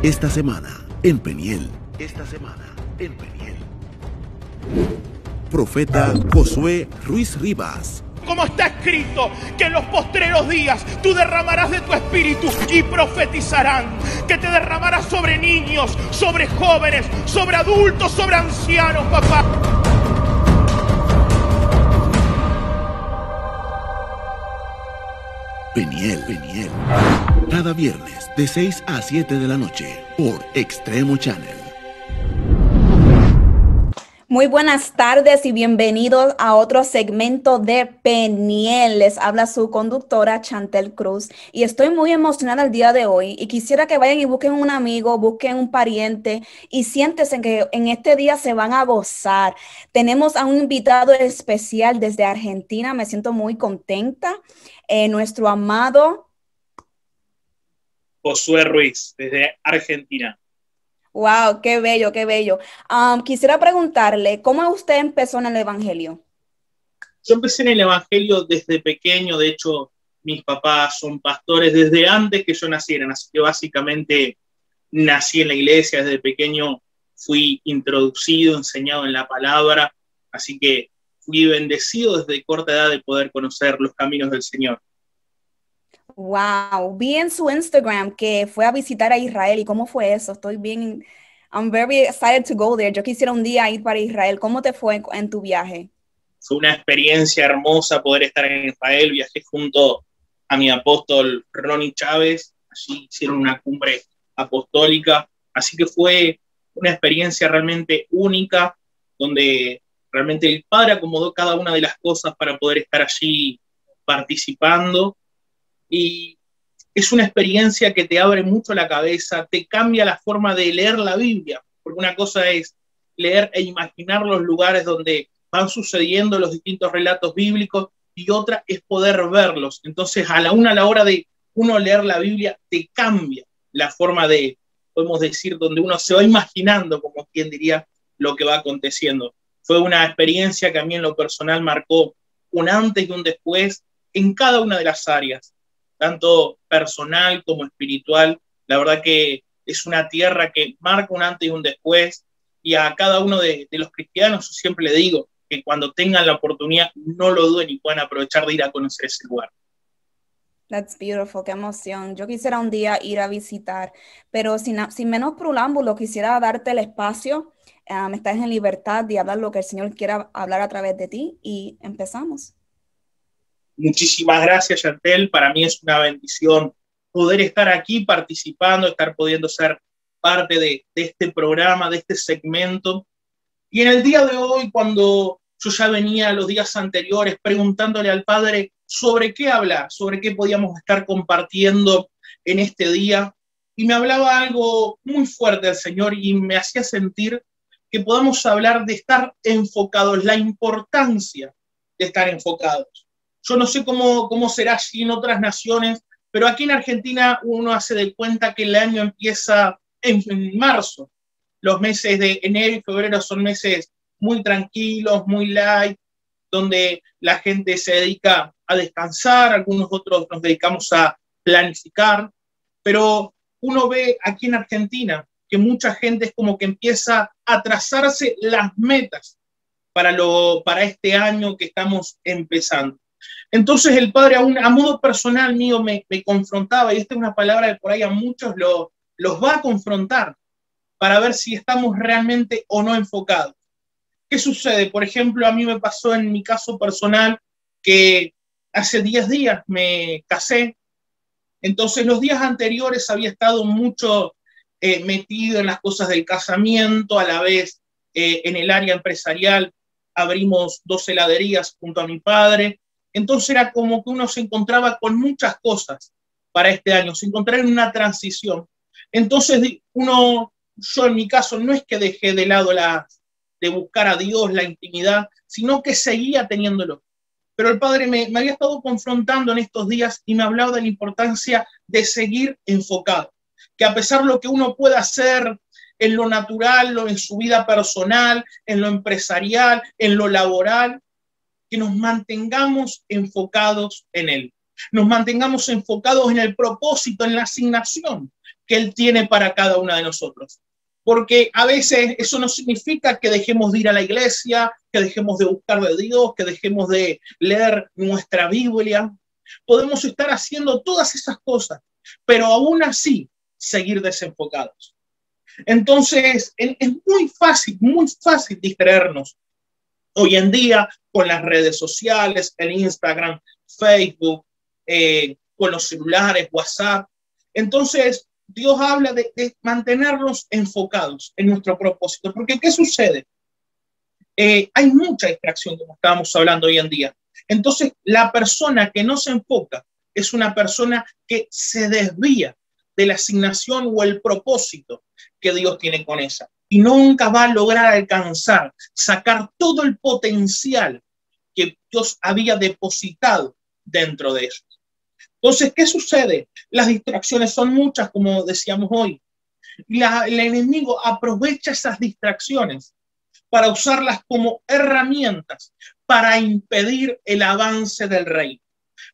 Esta semana en Peniel. Profeta Josué Ruiz Rivas. Como está escrito, que en los postreros días tú derramarás de tu espíritu y profetizarán, que te derramarás sobre niños, sobre jóvenes, sobre adultos, sobre ancianos, papá. Peniel. Cada viernes de 6 a 7 de la noche por Extremo Channel. Muy buenas tardes y bienvenidos a otro segmento de Peniel. Les habla su conductora Chantel Cruz y estoy muy emocionada el día de hoy y quisiera que vayan y busquen un amigo, busquen un pariente y siéntense que en este día se van a gozar. Tenemos a un invitado especial desde Argentina, me siento muy contenta. Nuestro amado Josué Ruiz, desde Argentina. Wow, qué bello, qué bello. Quisiera preguntarle, ¿cómo usted empezó en el Evangelio? Yo empecé en el Evangelio desde pequeño, de hecho, mis papás son pastores desde antes que yo naciera, así que básicamente nací en la iglesia, desde pequeño fui introducido, enseñado en la palabra, así que fui bendecido desde corta edad de poder conocer los caminos del Señor. Wow, vi en su Instagram que fue a visitar a Israel. ¿Y cómo fue eso? I'm very excited to go there. Yo quisiera un día ir para Israel. ¿Cómo te fue en tu viaje? Fue una experiencia hermosa poder estar en Israel. Viajé junto a mi apóstol Ronnie Chávez. Allí hicieron una cumbre apostólica. Así que fue una experiencia realmente única, donde realmente el Padre acomodó cada una de las cosas para poder estar allí participando. Y es una experiencia que te abre mucho la cabeza, te cambia la forma de leer la Biblia, porque una cosa es leer e imaginar los lugares donde van sucediendo los distintos relatos bíblicos y otra es poder verlos. Entonces, a la hora de uno leer la Biblia, te cambia la forma de, podemos decir, donde uno se va imaginando, como quien diría, lo que va aconteciendo. Fue una experiencia que a mí en lo personal marcó un antes y un después en cada una de las áreas, tanto personal como espiritual. La verdad que es una tierra que marca un antes y un después, y a cada uno de los cristianos yo siempre le digo que cuando tengan la oportunidad no lo duden y puedan aprovechar de ir a conocer ese lugar. That's beautiful, qué emoción. Yo quisiera un día ir a visitar, pero sin menos preámbulo, quisiera darte el espacio. Estás en libertad de hablar lo que el Señor quiera hablar a través de ti y empezamos. Muchísimas gracias, Chantel. Para mí es una bendición poder estar aquí participando, estar pudiendo ser parte de este programa, de este segmento. Y en el día de hoy, cuando yo ya venía los días anteriores preguntándole al Padre sobre qué hablar, sobre qué podíamos estar compartiendo en este día, y me hablaba algo muy fuerte el Señor y me hacía sentir que podamos hablar de estar enfocados, la importancia de estar enfocados. Yo no sé cómo será allí en otras naciones, pero aquí en Argentina uno hace de cuenta que el año empieza en marzo. Los meses de enero y febrero son meses muy tranquilos, muy light, donde la gente se dedica a descansar, algunos otros nos dedicamos a planificar, pero uno ve aquí en Argentina que mucha gente es como que empieza a trazarse las metas para este año que estamos empezando. Entonces el Padre, a modo personal mío, me confrontaba, y esta es una palabra que por ahí a muchos los va a confrontar, para ver si estamos realmente o no enfocados. ¿Qué sucede? Por ejemplo, a mí me pasó en mi caso personal que hace 10 días me casé, entonces los días anteriores había estado mucho metido en las cosas del casamiento, a la vez en el área empresarial abrimos 2 heladerías junto a mi padre. Entonces era como que uno se encontraba con muchas cosas para este año, se encontraba en una transición. Entonces yo en mi caso no es que dejé de lado de buscar a Dios, la intimidad, sino que seguía teniéndolo. Pero el Padre me había estado confrontando en estos días y me hablaba de la importancia de seguir enfocado, que a pesar de lo que uno pueda hacer en lo natural, en su vida personal, en lo empresarial, en lo laboral, que nos mantengamos enfocados en Él, nos mantengamos enfocados en el propósito, en la asignación que Él tiene para cada una de nosotros. Porque a veces eso no significa que dejemos de ir a la iglesia, que dejemos de buscar de Dios, que dejemos de leer nuestra Biblia. Podemos estar haciendo todas esas cosas, pero aún así seguir desenfocados. Entonces, es muy fácil distraernos hoy en día con las redes sociales, el Instagram, Facebook, con los celulares, WhatsApp. Entonces, Dios habla de mantenernos enfocados en nuestro propósito. Porque, ¿qué sucede? Hay mucha distracción, como estábamos hablando hoy en día. Entonces, la persona que no se enfoca es una persona que se desvía de la asignación o el propósito que Dios tiene con esa. Y nunca va a lograr alcanzar, sacar todo el potencial que Dios había depositado dentro de ellos. Entonces, ¿qué sucede? Las distracciones son muchas, como decíamos hoy. El enemigo aprovecha esas distracciones para usarlas como herramientas para impedir el avance del reino,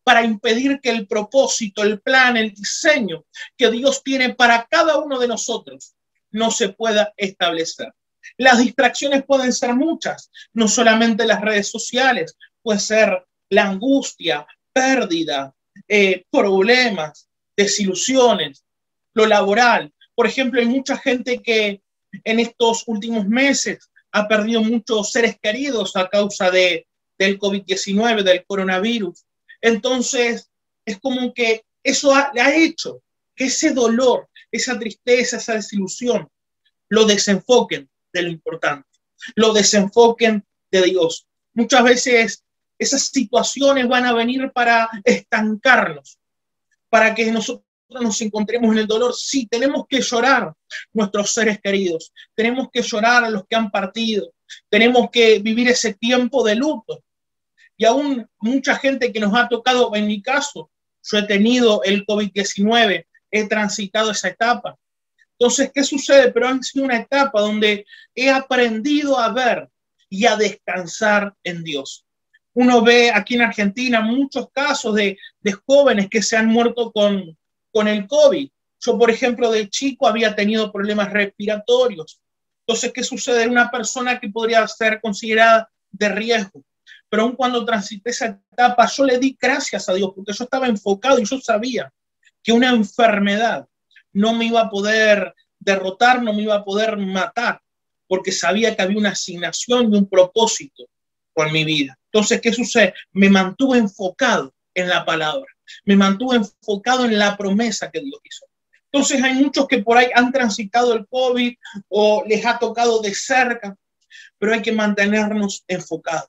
para impedir que el propósito, el plan, el diseño que Dios tiene para cada uno de nosotros no se pueda establecer. Las distracciones pueden ser muchas, no solamente las redes sociales, puede ser la angustia, pérdida, problemas, desilusiones, lo laboral. Por ejemplo, hay mucha gente que en estos últimos meses ha perdido muchos seres queridos a causa del COVID-19, del coronavirus. Entonces, es como que eso ha hecho que ese dolor, esa tristeza, esa desilusión, lo desenfoquen de lo importante, lo desenfoquen de Dios. Muchas veces esas situaciones van a venir para estancarnos, para que nosotros nos encontremos en el dolor. Sí, tenemos que llorar nuestros seres queridos, tenemos que llorar a los que han partido, tenemos que vivir ese tiempo de luto. Y aún mucha gente que nos ha tocado, en mi caso, yo he tenido el COVID-19, he transitado esa etapa. Entonces, ¿qué sucede? Pero ha sido una etapa donde he aprendido a ver y a descansar en Dios. Uno ve aquí en Argentina muchos casos de jóvenes que se han muerto con el COVID. Yo, por ejemplo, de chico había tenido problemas respiratorios. Entonces, ¿qué sucede? Una persona que podría ser considerada de riesgo. Pero aun cuando transité esa etapa, yo le di gracias a Dios porque yo estaba enfocado y yo sabía que una enfermedad no me iba a poder derrotar, no me iba a poder matar, porque sabía que había una asignación y un propósito con mi vida. Entonces, ¿qué sucede? Me mantuve enfocado en la palabra, me mantuve enfocado en la promesa que Dios hizo. Entonces, hay muchos que por ahí han transitado el COVID o les ha tocado de cerca, pero hay que mantenernos enfocados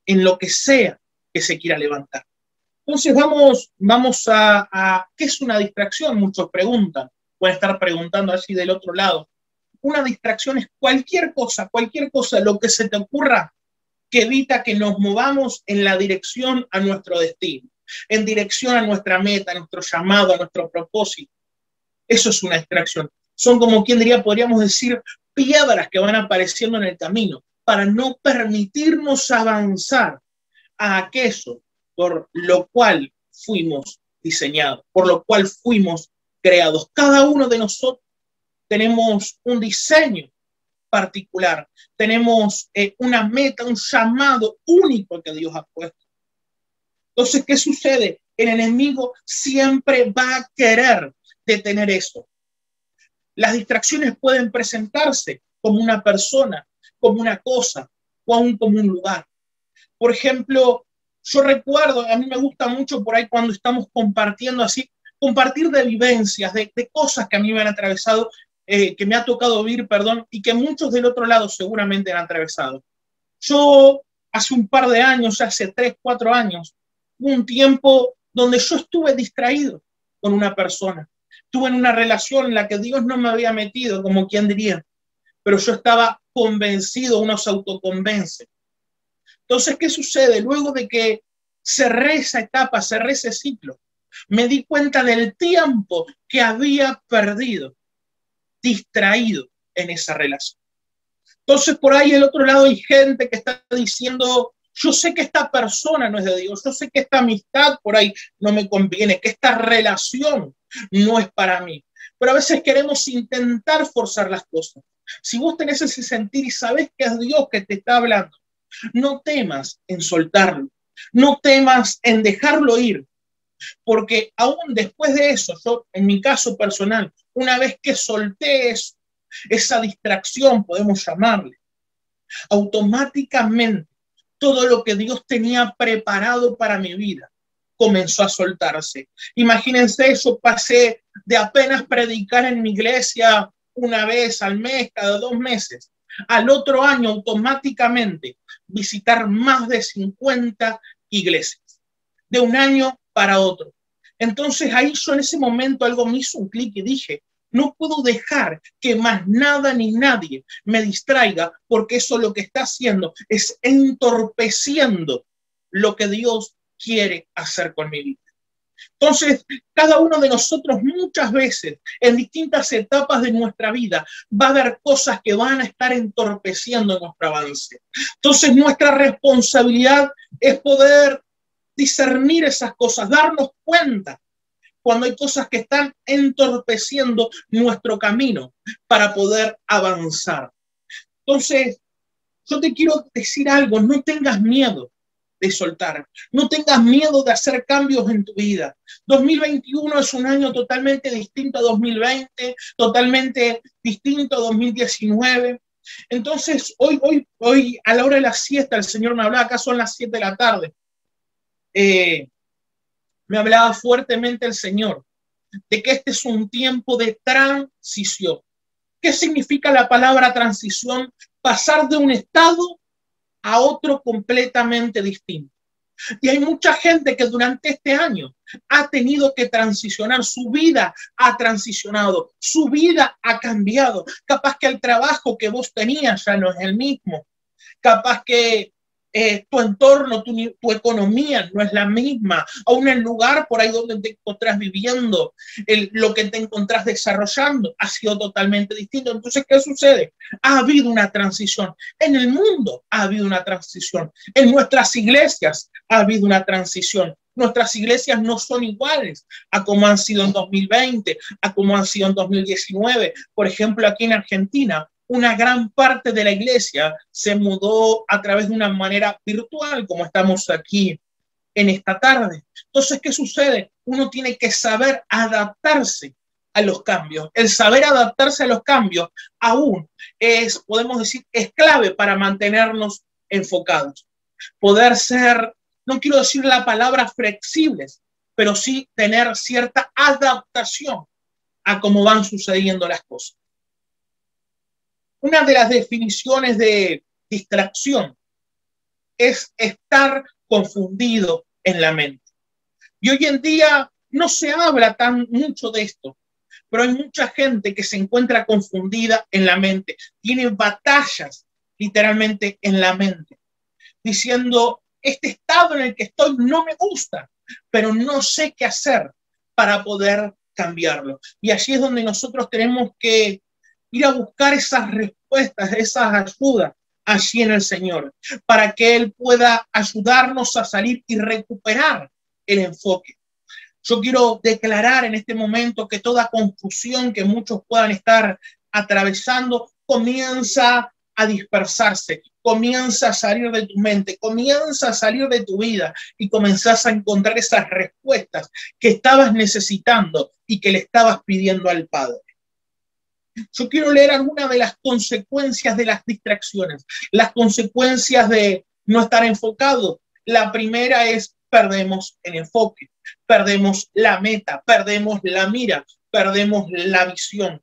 en lo que sea que se quiera levantar. Entonces vamos a ¿qué es una distracción? Muchos preguntan, pueden estar preguntando así del otro lado. Una distracción es cualquier cosa, lo que se te ocurra que evita que nos movamos en la dirección a nuestro destino, en dirección a nuestra meta, a nuestro llamado, a nuestro propósito. Eso es una distracción. Son como quien diría, podríamos decir, piedras que van apareciendo en el camino para no permitirnos avanzar a aquello por lo cual fuimos diseñados, por lo cual fuimos creados. Cada uno de nosotros tenemos un diseño particular, tenemos una meta, un llamado único que Dios ha puesto. Entonces, ¿qué sucede? El enemigo siempre va a querer detener eso. Las distracciones pueden presentarse como una persona, como una cosa, o aún como un lugar. Por ejemplo, yo recuerdo, a mí me gusta mucho por ahí cuando estamos compartiendo así, compartir de vivencias, de cosas que a mí me han atravesado, que me ha tocado vivir, y que muchos del otro lado seguramente han atravesado. Yo hace un par de años, hace 3, 4 años, hubo un tiempo donde yo estuve distraído con una persona. Estuve en una relación en la que Dios no me había metido, como quien diría, pero yo estaba convencido, uno se autoconvence. Entonces, ¿qué sucede? Luego de que cerré esa etapa, cerré ese ciclo, me di cuenta del tiempo que había perdido, distraído en esa relación. Entonces, por ahí del otro lado hay gente que está diciendo, Yo sé que esta persona no es de Dios, yo sé que esta amistad por ahí no me conviene, que esta relación no es para mí. Pero a veces queremos intentar forzar las cosas. Si vos tenés ese sentir y sabés que es Dios que te está hablando, no temas en soltarlo, no temas en dejarlo ir, porque aún después de eso, yo en mi caso personal, una vez que solté eso, esa distracción, podemos llamarle, automáticamente todo lo que Dios tenía preparado para mi vida comenzó a soltarse. Imagínense, yo pasé de apenas predicar en mi iglesia una vez al mes, cada 2 meses, al otro año automáticamente visitar más de 50 iglesias, de un año para otro. Entonces ahí yo en ese momento algo me hizo un clic y dije, no puedo dejar que más nada ni nadie me distraiga, porque eso lo que está haciendo es entorpeciendo lo que Dios quiere hacer con mi vida. Entonces, cada uno de nosotros muchas veces, en distintas etapas de nuestra vida, va a haber cosas que van a estar entorpeciendo nuestro avance. Entonces, nuestra responsabilidad es poder discernir esas cosas, darnos cuenta cuando hay cosas que están entorpeciendo nuestro camino para poder avanzar. Entonces, yo te quiero decir algo, no tengas miedo de soltar, no tengas miedo de hacer cambios en tu vida. 2021 es un año totalmente distinto a 2020, totalmente distinto a 2019. Entonces, hoy a la hora de la siesta, el Señor me hablaba, acá son las 7 de la tarde, me hablaba fuertemente el Señor de que este es un tiempo de transición. ¿Qué significa la palabra transición? Pasar de un estado a otro completamente distinto. Y hay mucha gente que durante este año ha tenido que transicionar, su vida ha transicionado, su vida ha cambiado. Capaz que el trabajo que vos tenías ya no es el mismo. Capaz que tu entorno, tu economía no es la misma, aún el lugar por ahí donde te encontrás viviendo, lo que te encontrás desarrollando ha sido totalmente distinto. Entonces, ¿qué sucede? Ha habido una transición. En el mundo ha habido una transición. En nuestras iglesias ha habido una transición. Nuestras iglesias no son iguales a como han sido en 2020, a como han sido en 2019. Por ejemplo, aquí en Argentina, una gran parte de la iglesia se mudó a través de una manera virtual, como estamos aquí en esta tarde. Entonces, ¿qué sucede? Uno tiene que saber adaptarse a los cambios. El saber adaptarse a los cambios aún es, podemos decir, es clave para mantenernos enfocados. Poder ser, no quiero decir la palabra flexibles, pero sí tener cierta adaptación a cómo van sucediendo las cosas. Una de las definiciones de distracción es estar confundido en la mente. Y hoy en día no se habla tan mucho de esto, pero hay mucha gente que se encuentra confundida en la mente, tiene batallas literalmente en la mente, diciendo, este estado en el que estoy no me gusta, pero no sé qué hacer para poder cambiarlo. Y allí es donde nosotros tenemos que ir a buscar esas respuestas, esas ayudas allí en el Señor, para que Él pueda ayudarnos a salir y recuperar el enfoque. Yo quiero declarar en este momento que toda confusión que muchos puedan estar atravesando comienza a dispersarse, comienza a salir de tu mente, comienza a salir de tu vida y comenzás a encontrar esas respuestas que estabas necesitando y que le estabas pidiendo al Padre. Yo quiero leer algunas de las consecuencias de las distracciones, las consecuencias de no estar enfocado. La primera es perdemos el enfoque, perdemos la meta, perdemos la mira, perdemos la visión.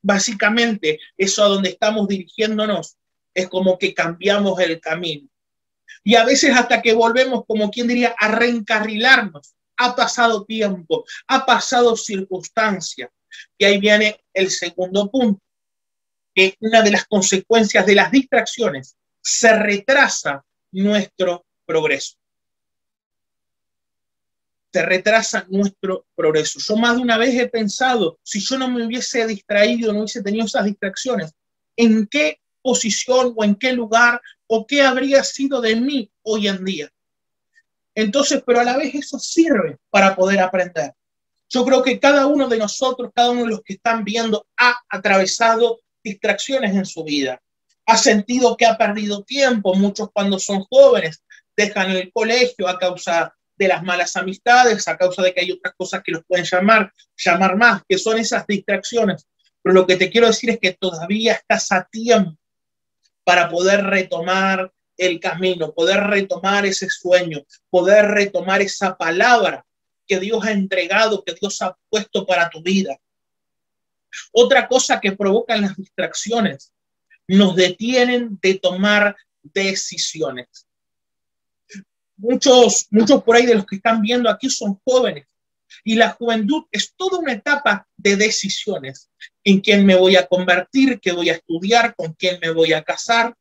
Básicamente, eso a donde estamos dirigiéndonos es como que cambiamos el camino. Y a veces hasta que volvemos, como quien diría, a reencarrilarnos. Ha pasado tiempo, ha pasado circunstancia. Y ahí viene el segundo punto, que una de las consecuencias de las distracciones se retrasa nuestro progreso. Se retrasa nuestro progreso. Yo más de una vez he pensado, si yo no me hubiese distraído, no hubiese tenido esas distracciones, ¿en qué posición o en qué lugar o qué habría sido de mí hoy en día. Entonces, pero a la vez eso sirve para poder aprender. Yo creo que cada uno de nosotros, cada uno de los que están viendo, ha atravesado distracciones en su vida. Ha sentido que ha perdido tiempo. Muchos cuando son jóvenes dejan el colegio a causa de las malas amistades, a causa de que hay otras cosas que los pueden llamar más, que son esas distracciones. Pero lo que te quiero decir es que todavía estás a tiempo para poder retomar el camino, poder retomar ese sueño, poder retomar esa palabra que Dios ha entregado, que Dios ha puesto para tu vida. Otra cosa que provocan las distracciones, nos detienen de tomar decisiones. Muchos por ahí de los que están viendo aquí son jóvenes y la juventud es toda una etapa de decisiones. ¿En quién me voy a convertir? ¿Qué voy a estudiar? ¿Con quién me voy a casar?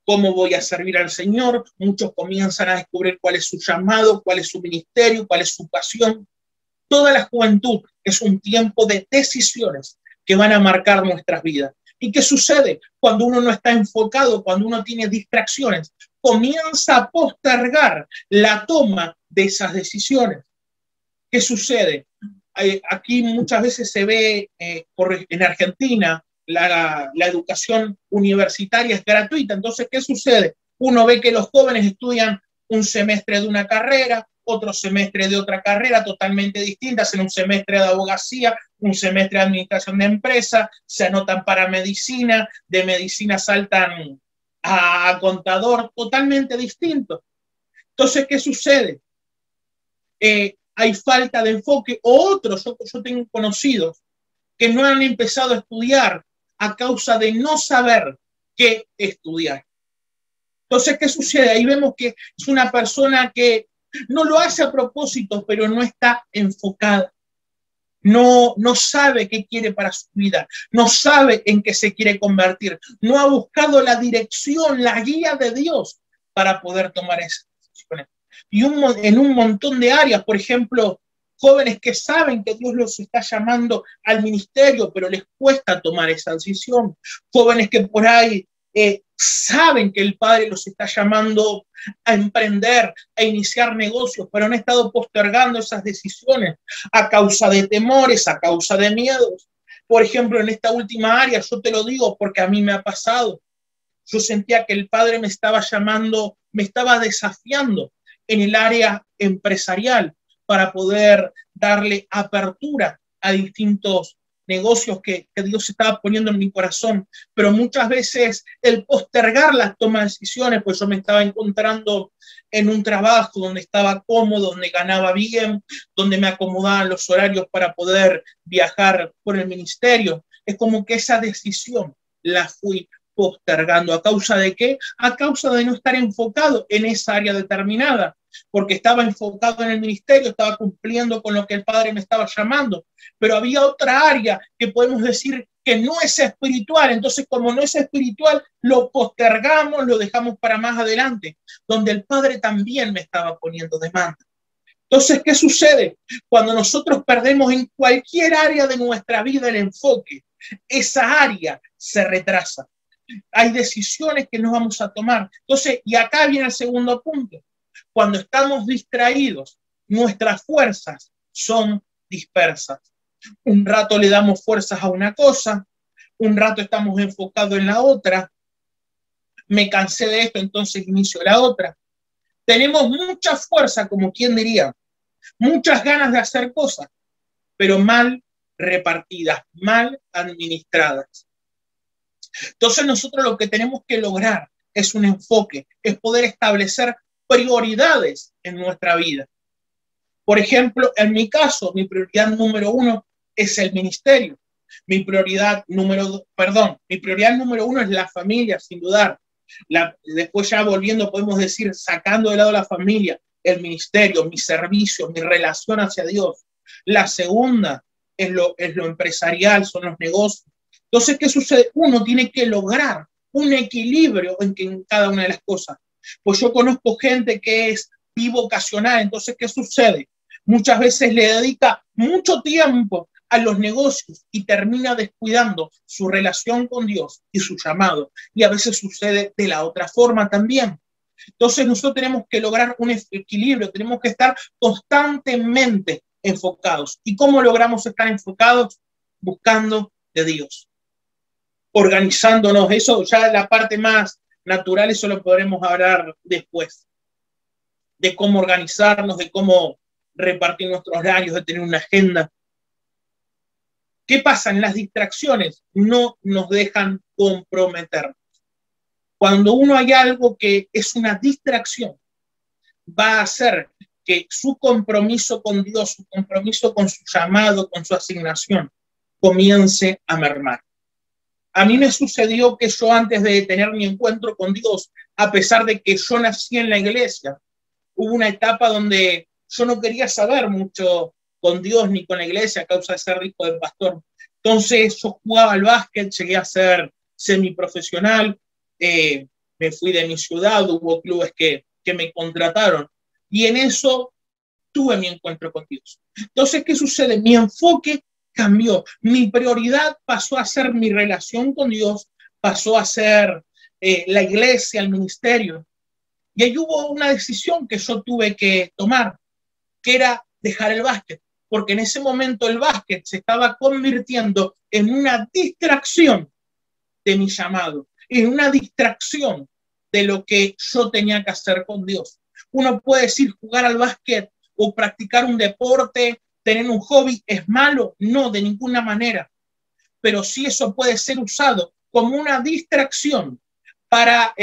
¿Cómo voy a servir al Señor? Muchos comienzan a descubrir cuál es su llamado, cuál es su ministerio, cuál es su pasión. Toda la juventud es un tiempo de decisiones que van a marcar nuestras vidas. ¿Y qué sucede? Cuando uno no está enfocado, cuando uno tiene distracciones, comienza a postergar la toma de esas decisiones. ¿Qué sucede? Aquí muchas veces se ve en Argentina la educación universitaria es gratuita. Entonces, ¿qué sucede? Uno ve que los jóvenes estudian un semestre de una carrera, otro semestre de otra carrera totalmente distinta, hacen un semestre de abogacía, un semestre de administración de empresa, se anotan para medicina, de medicina saltan a contador, totalmente distinto. Entonces, ¿qué sucede? Hay falta de enfoque, o otros, yo tengo conocidos que no han empezado a estudiar a causa de no saber qué estudiar. Entonces, ¿qué sucede? Ahí vemos que es una persona que no lo hace a propósito, pero no está enfocada. No sabe qué quiere para su vida, no sabe en qué se quiere convertir, no ha buscado la dirección, la guía de Dios para poder tomar esas decisiones. Y en un montón de áreas, por ejemplo, jóvenes que saben que Dios los está llamando al ministerio, pero les cuesta tomar esa decisión. Jóvenes que por ahí saben que el Padre los está llamando a emprender, a iniciar negocios, pero han estado postergando esas decisiones a causa de temores, a causa de miedos. Por ejemplo, en esta última área, yo te lo digo porque a mí me ha pasado. Yo sentía que el Padre me estaba llamando, me estaba desafiando en el área empresarial para poder darle apertura a distintos negocios que Dios estaba poniendo en mi corazón, pero muchas veces el postergar las tomas de decisiones, pues yo me estaba encontrando en un trabajo donde estaba cómodo, donde ganaba bien, donde me acomodaban los horarios para poder viajar por el ministerio. Es como que esa decisión la fui postergando. ¿A causa de qué? A causa de no estar enfocado en esa área determinada, porque estaba enfocado en el ministerio, estaba cumpliendo con lo que el Padre me estaba llamando, pero había otra área que podemos decir que no es espiritual. Entonces, como no es espiritual, lo postergamos, lo dejamos para más adelante, donde el Padre también me estaba poniendo demanda. Entonces, ¿qué sucede? Cuando nosotros perdemos en cualquier área de nuestra vida el enfoque, esa área se retrasa. Hay decisiones que no vamos a tomar. Entonces, y acá viene el segundo punto. Cuando estamos distraídos, nuestras fuerzas son dispersas. Un rato le damos fuerzas a una cosa, un rato estamos enfocados en la otra. Me cansé de esto, entonces inicio la otra. Tenemos mucha fuerza, como quien diría, muchas ganas de hacer cosas, pero mal repartidas, mal administradas. Entonces nosotros lo que tenemos que lograr es un enfoque, es poder establecer prioridades en nuestra vida. Por ejemplo, en mi caso, mi prioridad número uno es el ministerio. Mi prioridad número uno es la familia, sin dudar. Después ya volviendo, podemos decir, sacando de lado la familia, el ministerio, mi servicio, mi relación hacia Dios. La segunda es lo empresarial, son los negocios. Entonces, ¿qué sucede? Uno tiene que lograr un equilibrio en cada una de las cosas. Pues yo conozco gente que es bivocacional. Entonces, ¿qué sucede? Muchas veces le dedica mucho tiempo a los negocios y termina descuidando su relación con Dios y su llamado. Y a veces sucede de la otra forma también. Entonces nosotros tenemos que lograr un equilibrio, tenemos que estar constantemente enfocados. ¿Y cómo logramos estar enfocados? Buscando de Dios, organizándonos. Eso ya es la parte más natural, eso lo podremos hablar después, de cómo organizarnos, de cómo repartir nuestros horarios, de tener una agenda. ¿Qué pasa? Las distracciones no nos dejan comprometernos. Cuando uno hay algo que es una distracción, va a hacer que su compromiso con Dios, su compromiso con su llamado, con su asignación, comience a mermar. A mí me sucedió que yo, antes de tener mi encuentro con Dios, a pesar de que yo nací en la iglesia, hubo una etapa donde yo no quería saber mucho con Dios ni con la iglesia a causa de ser hijo del pastor. Entonces yo jugaba al básquet, llegué a ser semiprofesional, me fui de mi ciudad, hubo clubes que me contrataron y en eso tuve mi encuentro con Dios. Entonces, ¿qué sucede? Mi enfoque cambió, mi prioridad pasó a ser mi relación con Dios, pasó a ser la iglesia, el ministerio. Y ahí hubo una decisión que yo tuve que tomar, que era dejar el básquet, porque en ese momento el básquet se estaba convirtiendo en una distracción de mi llamado, en una distracción de lo que yo tenía que hacer con Dios. Uno puede decir jugar al básquet o practicar un deporte, tener un hobby, ¿es malo? No, de ninguna manera. Pero sí eso puede ser usado como una distracción para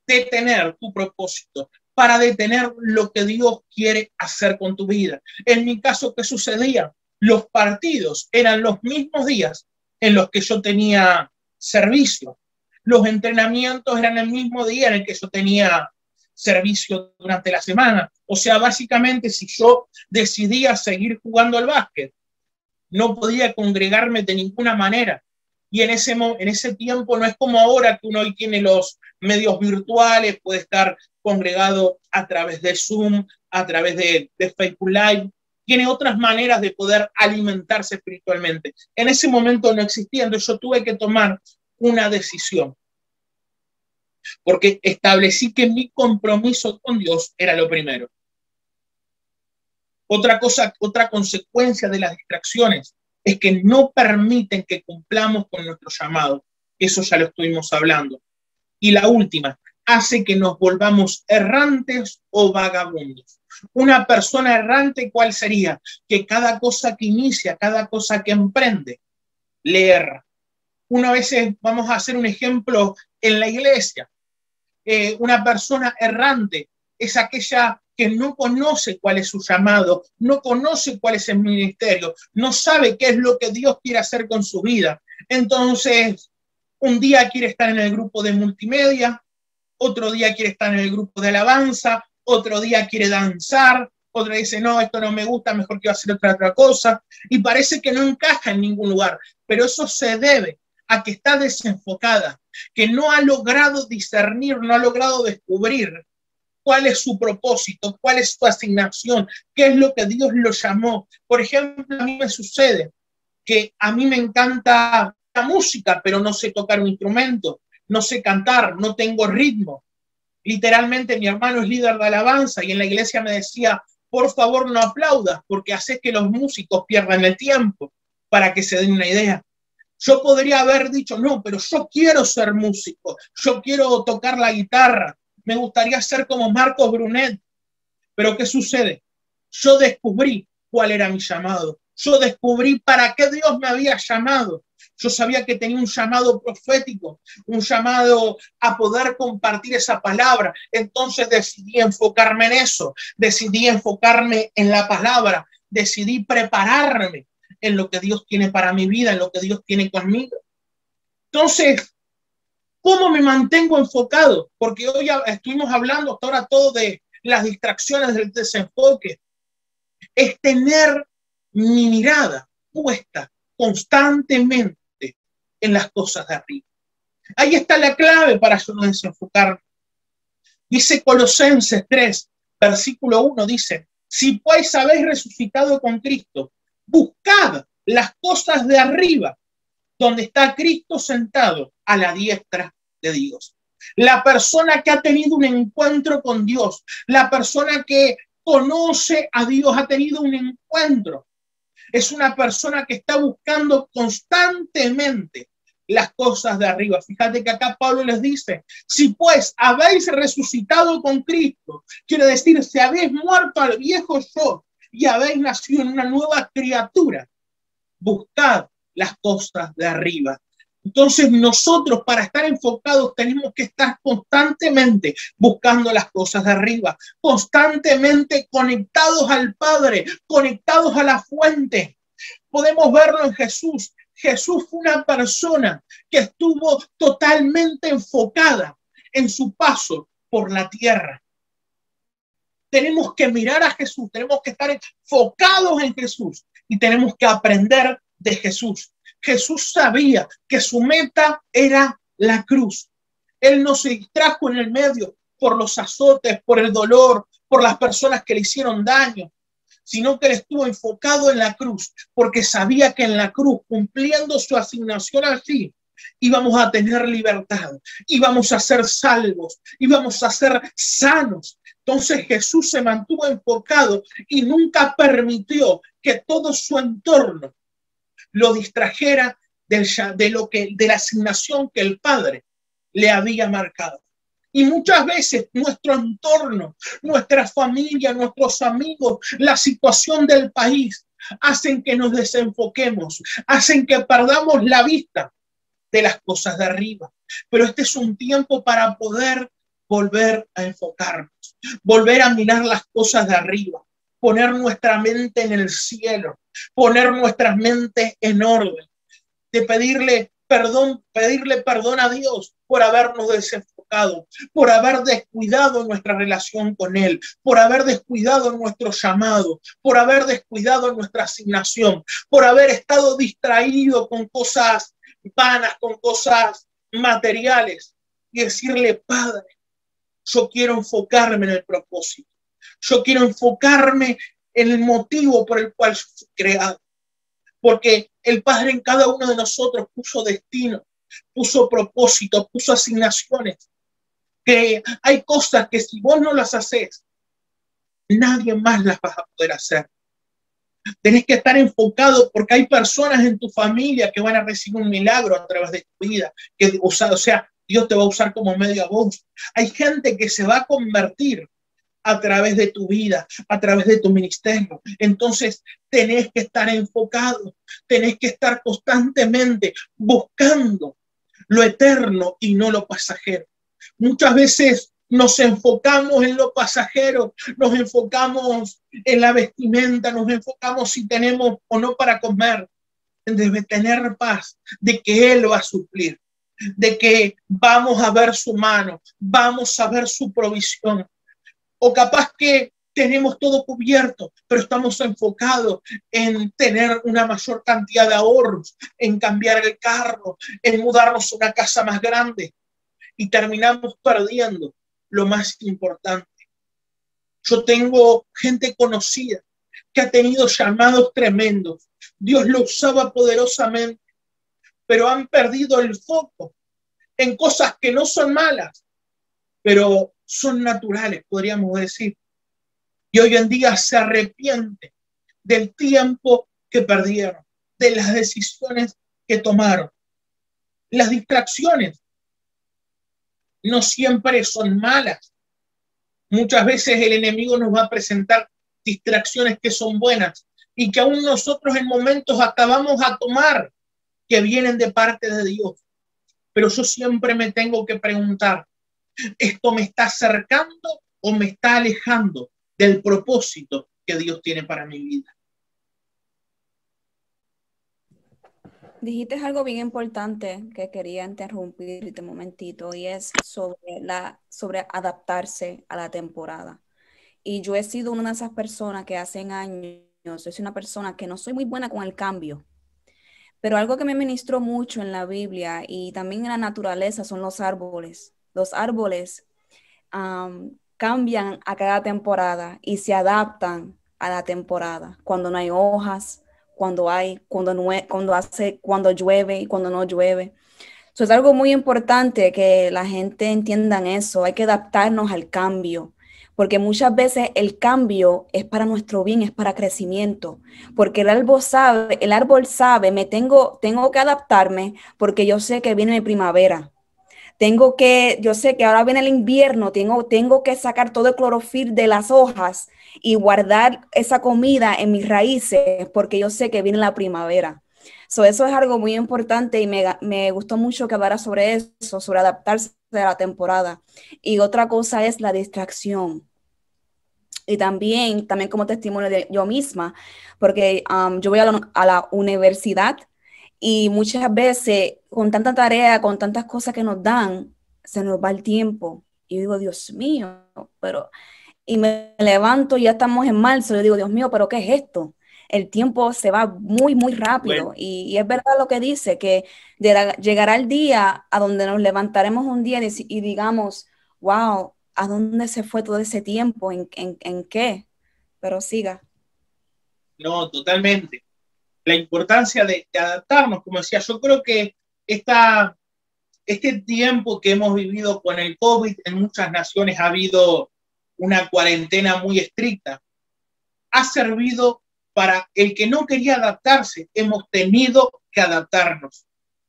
detener tu propósito, para detener lo que Dios quiere hacer con tu vida. En mi caso, ¿qué sucedía? Los partidos eran los mismos días en los que yo tenía servicio. Los entrenamientos eran el mismo día en el que yo tenía servicio durante la semana. O sea, básicamente, si yo decidía seguir jugando al básquet, no podía congregarme de ninguna manera. Y en ese tiempo no es como ahora que uno hoy tiene los medios virtuales, puede estar congregado a través de Zoom, a través de Facebook Live, tiene otras maneras de poder alimentarse espiritualmente. En ese momento no existía, entonces yo tuve que tomar una decisión, porque establecí que mi compromiso con Dios era lo primero. Otra consecuencia de las distracciones es que no permiten que cumplamos con nuestro llamado. Eso ya lo estuvimos hablando. Y la última, hace que nos volvamos errantes o vagabundos. Una persona errante, ¿cuál sería? Que cada cosa que inicia, cada cosa que emprende, le erra. Una vez, vamos a hacer un ejemplo en la iglesia. Una persona errante es aquella que no conoce cuál es su llamado, no conoce cuál es el ministerio, no sabe qué es lo que Dios quiere hacer con su vida. Entonces, un día quiere estar en el grupo de multimedia, otro día quiere estar en el grupo de alabanza, otro día quiere danzar, otro dice, no, esto no me gusta, mejor quiero hacer otra cosa, y parece que no encaja en ningún lugar, pero eso se debe a que está desenfocada, que no ha logrado discernir, no ha logrado descubrir cuál es su propósito, cuál es su asignación, qué es lo que Dios lo llamó. Por ejemplo, a mí me sucede que a mí me encanta la música, pero no sé tocar un instrumento, no sé cantar, no tengo ritmo. Literalmente mi hermano es líder de alabanza y en la iglesia me decía, por favor no aplaudas porque haces que los músicos pierdan el tiempo, para que se den una idea. Yo podría haber dicho, no, pero yo quiero ser músico, yo quiero tocar la guitarra, me gustaría ser como Marcos Brunet. Pero ¿qué sucede? Yo descubrí cuál era mi llamado. Yo descubrí para qué Dios me había llamado. Yo sabía que tenía un llamado profético, un llamado a poder compartir esa palabra. Entonces decidí enfocarme en eso, decidí enfocarme en la palabra, decidí prepararme en lo que Dios tiene para mi vida, en lo que Dios tiene conmigo. Entonces, ¿cómo me mantengo enfocado? Porque hoy ya estuvimos hablando hasta ahora todo de las distracciones, del desenfoque. Es tener mi mirada puesta constantemente en las cosas de arriba. Ahí está la clave para yo no desenfocarme. Dice Colosenses 3, versículo 1, dice, si pues habéis resucitado con Cristo, buscad las cosas de arriba, donde está Cristo sentado a la diestra de Dios. La persona que ha tenido un encuentro con Dios, la persona que conoce a Dios, ha tenido un encuentro. Es una persona que está buscando constantemente las cosas de arriba. Fíjate que acá Pablo les dice, si pues habéis resucitado con Cristo, quiere decir, si habéis muerto al viejo yo y habéis nacido en una nueva criatura, buscad las cosas de arriba. Entonces nosotros, para estar enfocados, tenemos que estar constantemente buscando las cosas de arriba, constantemente conectados al Padre, conectados a la fuente. Podemos verlo en Jesús. Jesús fue una persona que estuvo totalmente enfocada en su paso por la tierra. Tenemos que mirar a Jesús, tenemos que estar enfocados en Jesús y tenemos que aprender de Jesús. Jesús sabía que su meta era la cruz. Él no se distrajo en el medio por los azotes, por el dolor, por las personas que le hicieron daño, sino que él estuvo enfocado en la cruz, porque sabía que en la cruz, cumpliendo su asignación allí, íbamos a tener libertad, íbamos a ser salvos, íbamos a ser sanos. Entonces Jesús se mantuvo enfocado y nunca permitió que todo su entorno lo distrajera de la asignación que el Padre le había marcado. Y muchas veces nuestro entorno, nuestra familia, nuestros amigos, la situación del país, hacen que nos desenfoquemos, hacen que perdamos la vista de las cosas de arriba. Pero este es un tiempo para poder volver a enfocarnos, volver a mirar las cosas de arriba, poner nuestra mente en el cielo, poner nuestras mentes en orden, de pedirle perdón a Dios por habernos desenfocado, por haber descuidado nuestra relación con Él, por haber descuidado nuestro llamado, por haber descuidado nuestra asignación, por haber estado distraído con cosas vanas, con cosas materiales, y decirle, Padre, yo quiero enfocarme en el propósito, yo quiero enfocarme en el motivo por el cual fui creado, porque el Padre en cada uno de nosotros puso destino, puso propósito, puso asignaciones, que hay cosas que si vos no las haces, nadie más las va a poder hacer. Tenés que estar enfocado porque hay personas en tu familia que van a recibir un milagro a través de tu vida, que, o sea, Dios te va a usar como medio a vos. Hay gente que se va a convertir a través de tu vida, a través de tu ministerio. Entonces tenés que estar enfocado, tenés que estar constantemente buscando lo eterno y no lo pasajero. Muchas veces nos enfocamos en lo pasajero, nos enfocamos en la vestimenta, nos enfocamos si tenemos o no para comer. Debe tener paz de que Él va a suplir, de que vamos a ver su mano, vamos a ver su provisión. O capaz que tenemos todo cubierto, pero estamos enfocados en tener una mayor cantidad de ahorros, en cambiar el carro, en mudarnos a una casa más grande y terminamos perdiendo lo más importante. Yo tengo gente conocida que ha tenido llamados tremendos. Dios lo usaba poderosamente, pero han perdido el foco en cosas que no son malas, pero son naturales, podríamos decir. Y hoy en día se arrepiente del tiempo que perdieron, de las decisiones que tomaron. Las distracciones no siempre son malas. Muchas veces el enemigo nos va a presentar distracciones que son buenas y que aún nosotros en momentos acabamos a tomar, que vienen de parte de Dios. Pero yo siempre me tengo que preguntar, ¿esto me está acercando o me está alejando del propósito que Dios tiene para mi vida? Dijiste algo bien importante que quería interrumpirte un momentito, y es sobre adaptarse a la temporada. Y yo he sido una de esas personas que hace años, yo soy una persona que no soy muy buena con el cambio, pero algo que me ministró mucho en la Biblia y también en la naturaleza son los árboles. Los árboles cambian a cada temporada y se adaptan a la temporada. Cuando no hay hojas, cuando llueve y cuando no llueve. Eso es algo muy importante que la gente entienda eso. Hay que adaptarnos al cambio, porque muchas veces el cambio es para nuestro bien, es para crecimiento, porque el árbol sabe, tengo que adaptarme porque yo sé que viene mi primavera. Yo sé que ahora viene el invierno, tengo que sacar todo el clorofil de las hojas y guardar esa comida en mis raíces porque yo sé que viene la primavera. Eso es algo muy importante y me gustó mucho que hablara sobre eso, sobre adaptarse a la temporada. Y otra cosa es la distracción. Y también como testimonio de yo misma, porque yo voy a la universidad y muchas veces con tanta tarea, con tantas cosas que nos dan, se nos va el tiempo. Y yo digo, Dios mío, y me levanto y ya estamos en marzo, yo digo, Dios mío, pero ¿qué es esto? El tiempo se va muy, muy rápido. Bueno, Y es verdad lo que dice, que llegará el día a donde nos levantaremos un día y digamos, wow, ¿a dónde se fue todo ese tiempo? ¿En qué? Pero siga. no, totalmente. La importancia de adaptarnos, como decía, yo creo que este tiempo que hemos vivido con el COVID en muchas naciones ha habido una cuarentena muy estricta. Ha servido para el que no quería adaptarse, hemos tenido que adaptarnos.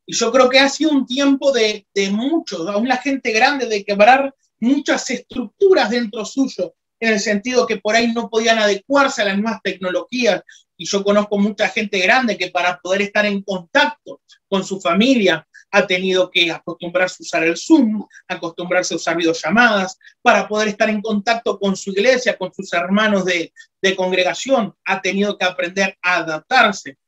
Y yo creo que ha sido un tiempo de muchos, aún la gente grande, de quebrar muchas estructuras dentro suyo, en el sentido que por ahí no podían adecuarse a las nuevas tecnologías. Y yo conozco mucha gente grande que para poder estar en contacto con su familia ha tenido que acostumbrarse a usar el Zoom, acostumbrarse a usar videollamadas, para poder estar en contacto con su iglesia, con sus hermanos de congregación, ha tenido que aprender a adaptarse.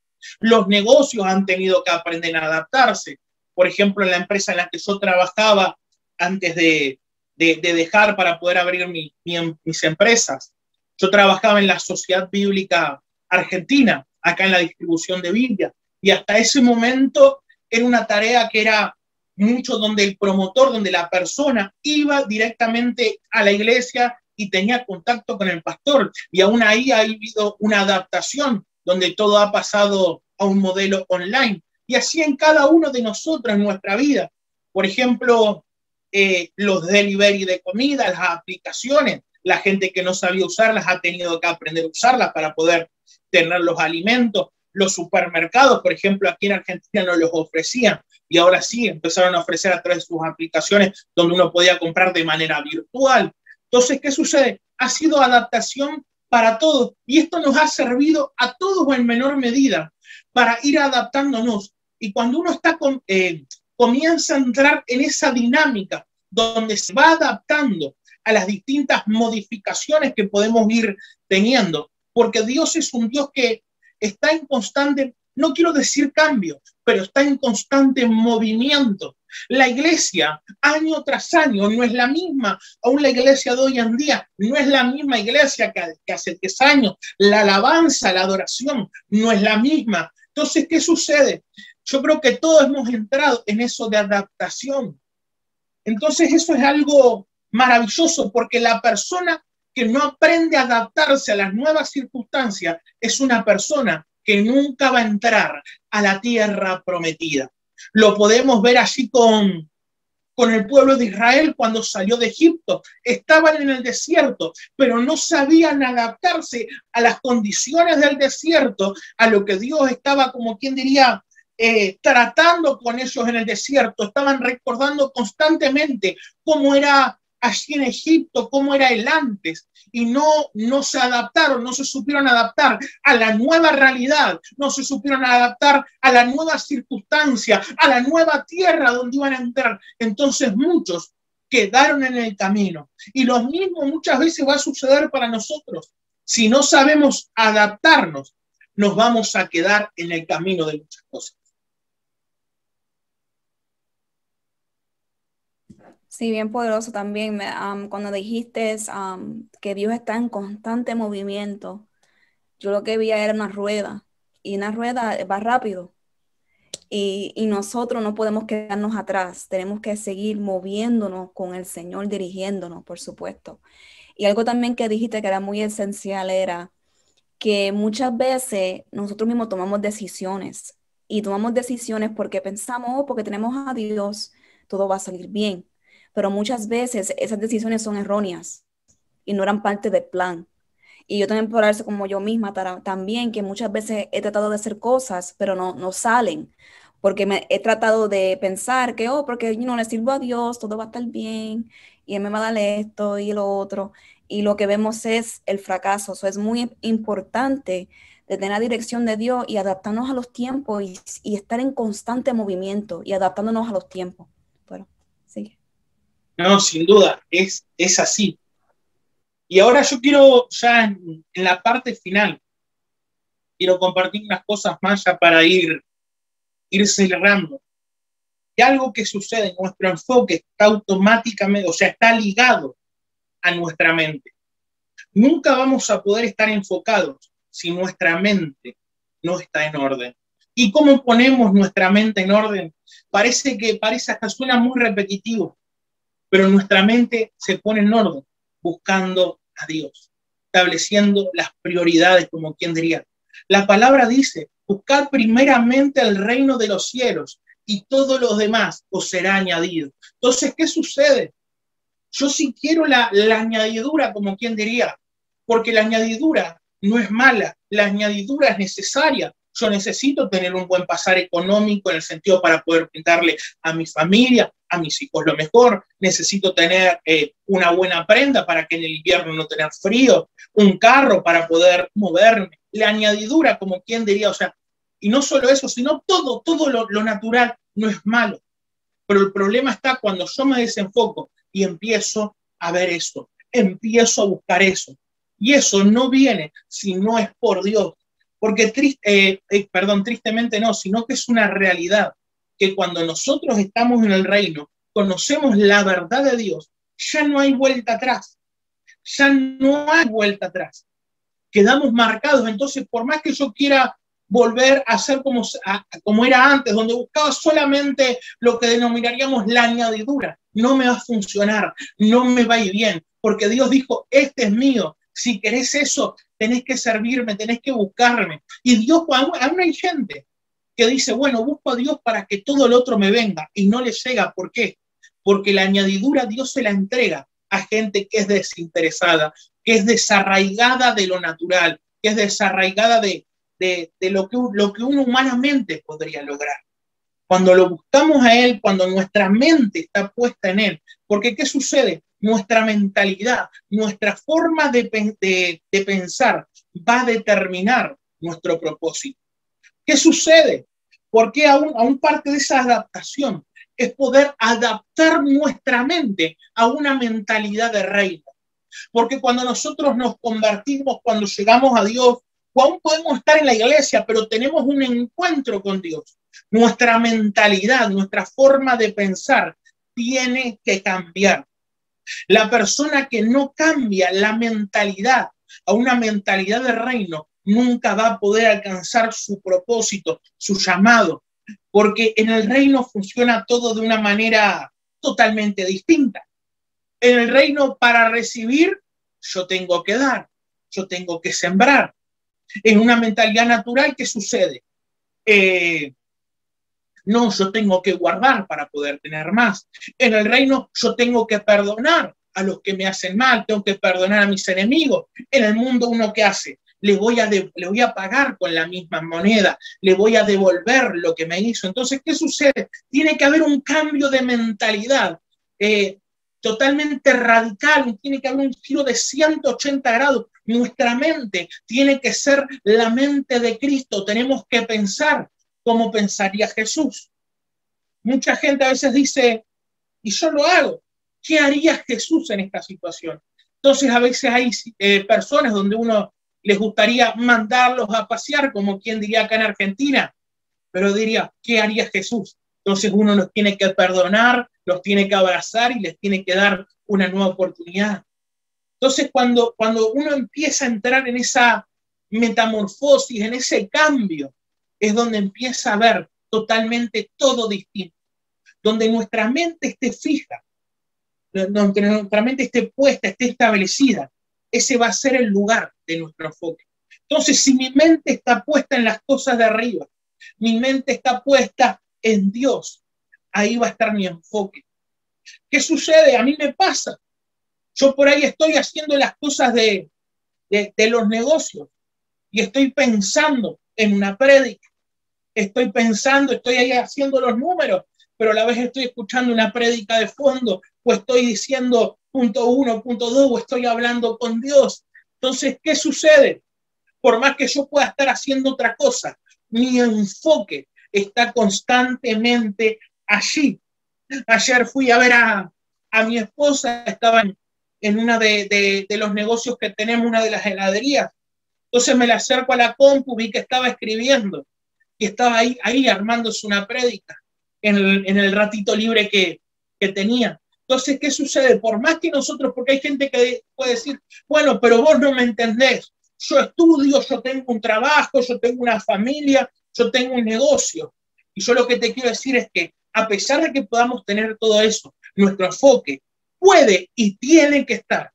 Los negocios han tenido que aprender a adaptarse. Por ejemplo, en la empresa en la que yo trabajaba antes de dejar para poder abrir mis empresas, yo trabajaba en la Sociedad Bíblica Argentina, acá en la distribución de Biblia, y hasta ese momento era una tarea que era mucho donde el promotor, donde la persona iba directamente a la iglesia y tenía contacto con el pastor, y aún ahí ha habido una adaptación donde todo ha pasado a un modelo online, y así en cada uno de nosotros en nuestra vida. Por ejemplo, los delivery de comida, las aplicaciones, la gente que no sabía usarlas ha tenido que aprender a usarlas para poder tener los alimentos. Los supermercados, por ejemplo, aquí en Argentina no los ofrecían y ahora sí empezaron a ofrecer a través de sus aplicaciones donde uno podía comprar de manera virtual. Entonces, ¿qué sucede? Ha sido adaptación para todos y esto nos ha servido a todos en menor medida para ir adaptándonos. Y cuando uno comienza a entrar en esa dinámica donde se va adaptando a las distintas modificaciones que podemos ir teniendo, porque Dios es un Dios que está en constante, no quiero decir cambio, pero está en constante movimiento. La iglesia, año tras año, no es la misma. Aún la iglesia de hoy en día no es la misma iglesia que hace 10 años. La alabanza, la adoración no es la misma. Entonces, ¿qué sucede? Yo creo que todos hemos entrado en eso de adaptación. Entonces, eso es algo maravilloso porque la persona que no aprende a adaptarse a las nuevas circunstancias es una persona que nunca va a entrar a la tierra prometida. Lo podemos ver así con el pueblo de Israel cuando salió de Egipto. Estaban en el desierto, pero no sabían adaptarse a las condiciones del desierto, a lo que Dios estaba, como quien diría, tratando con ellos en el desierto. Estaban recordando constantemente cómo era allí en Egipto, cómo era el antes, y no se adaptaron, no se supieron adaptar a la nueva realidad, no se supieron adaptar a la nueva circunstancia, a la nueva tierra donde iban a entrar. Entonces muchos quedaron en el camino. Y lo mismo muchas veces va a suceder para nosotros. Si no sabemos adaptarnos, nos vamos a quedar en el camino de muchas cosas. Sí, bien poderoso también. Cuando dijiste que Dios está en constante movimiento, yo lo que veía era una rueda y una rueda va rápido y nosotros no podemos quedarnos atrás, tenemos que seguir moviéndonos con el Señor, dirigiéndonos, por supuesto. Y algo también que dijiste que era muy esencial era que muchas veces nosotros mismos tomamos decisiones y tomamos decisiones porque pensamos, oh, porque tenemos a Dios, todo va a salir bien. Pero muchas veces esas decisiones son erróneas y no eran parte del plan. Y yo también por eso como yo misma también, que muchas veces he tratado de hacer cosas, pero no salen, porque me he tratado de pensar que, oh, porque yo no le sirvo a Dios, todo va a estar bien, y Él me va a dar esto y lo otro, y lo que vemos es el fracaso. Eso es muy importante de tener la dirección de Dios y adaptarnos a los tiempos y estar en constante movimiento y adaptándonos a los tiempos. Bueno, sí. No, sin duda, es así. Y ahora yo quiero, ya en la parte final, quiero compartir unas cosas más ya para ir cerrando. Y algo que sucede, nuestro enfoque está automáticamente, o sea, está ligado a nuestra mente. Nunca vamos a poder estar enfocados si nuestra mente no está en orden. ¿Y cómo ponemos nuestra mente en orden? Parece hasta suena muy repetitivo, pero nuestra mente se pone en orden buscando a Dios, estableciendo las prioridades, como quien diría. La palabra dice, buscad primeramente el reino de los cielos y todo lo demás os será añadido. Entonces, ¿qué sucede? Yo sí quiero la añadidura, como quien diría, porque la añadidura no es mala, la añadidura es necesaria. Yo necesito tener un buen pasar económico en el sentido para poder brindarle a mi familia, a mis hijos lo mejor. Necesito tener una buena prenda para que en el invierno no tener frío, un carro para poder moverme. La añadidura, como quien diría, o sea, y no solo eso, sino todo lo natural no es malo. Pero el problema está cuando yo me desenfoco y empiezo a ver eso, empiezo a buscar eso. Y eso no viene si no es por Dios. Porque tristemente no, sino que es una realidad que cuando nosotros estamos en el reino, conocemos la verdad de Dios, ya no hay vuelta atrás. Ya no hay vuelta atrás. Quedamos marcados. Entonces, por más que yo quiera volver a ser como era antes, donde buscaba solamente lo que denominaríamos la añadidura, no me va a funcionar, no me va a ir bien, porque Dios dijo, este es mío. Si querés eso, tenés que servirme, tenés que buscarme. Y Dios, aún hay gente que dice, bueno, busco a Dios para que todo lo otro me venga, y no le llega. ¿Por qué? Porque la añadidura Dios se la entrega a gente que es desinteresada, que es desarraigada de lo natural, que es desarraigada de lo que uno humanamente podría lograr. Cuando lo buscamos a Él, cuando nuestra mente está puesta en Él, porque ¿qué sucede? Nuestra mentalidad, nuestra forma de pensar va a determinar nuestro propósito. ¿Qué sucede? Porque aún parte de esa adaptación es poder adaptar nuestra mente a una mentalidad de reino. Porque cuando nosotros nos convertimos, cuando llegamos a Dios, o aún podemos estar en la iglesia, pero tenemos un encuentro con Dios, nuestra mentalidad, nuestra forma de pensar tiene que cambiar. La persona que no cambia la mentalidad a una mentalidad de reino nunca va a poder alcanzar su propósito, su llamado, porque en el reino funciona todo de una manera totalmente distinta. En el reino, para recibir, yo tengo que dar, yo tengo que sembrar. En una mentalidad natural, ¿qué sucede? No, yo tengo que guardar para poder tener más. En el reino yo tengo que perdonar a los que me hacen mal, tengo que perdonar a mis enemigos. En el mundo uno ¿qué hace? Le voy a pagar con la misma moneda, le voy a devolver lo que me hizo. Entonces, ¿qué sucede? Tiene que haber un cambio de mentalidad totalmente radical, tiene que haber un giro de 180 grados. Nuestra mente tiene que ser la mente de Cristo, tenemos que pensar como pensaría Jesús. Mucha gente a veces dice, y yo lo hago, ¿qué haría Jesús en esta situación? Entonces a veces hay personas donde uno les gustaría mandarlos a pasear, como quien diría acá en Argentina, pero diría, ¿qué haría Jesús? Entonces uno los tiene que perdonar, los tiene que abrazar y les tiene que dar una nueva oportunidad. Entonces cuando uno empieza a entrar en esa metamorfosis, en ese cambio, es donde empieza a ver totalmente todo distinto, donde nuestra mente esté fija, donde nuestra mente esté puesta, esté establecida. Ese va a ser el lugar de nuestro enfoque. Entonces, si mi mente está puesta en las cosas de arriba, mi mente está puesta en Dios, ahí va a estar mi enfoque. ¿Qué sucede? A mí me pasa. Yo por ahí estoy haciendo las cosas de los negocios y estoy pensando en una prédica. Estoy ahí haciendo los números, pero a la vez estoy escuchando una prédica de fondo, o estoy diciendo punto 1, punto 2, o estoy hablando con Dios. Entonces, ¿qué sucede? Por más que yo pueda estar haciendo otra cosa, mi enfoque está constantemente allí. Ayer fui a ver a mi esposa, estaba en una de los negocios que tenemos, una de las heladerías. Entonces me le acerco a la compu, vi que estaba escribiendo y estaba ahí armándose una prédica en el ratito libre que tenía. Entonces, ¿qué sucede? Por más que nosotros, porque hay gente que puede decir, bueno, pero vos no me entendés. Yo estudio, yo tengo un trabajo, yo tengo una familia, yo tengo un negocio. Y yo lo que te quiero decir es que a pesar de que podamos tener todo eso, nuestro enfoque puede y tiene que estar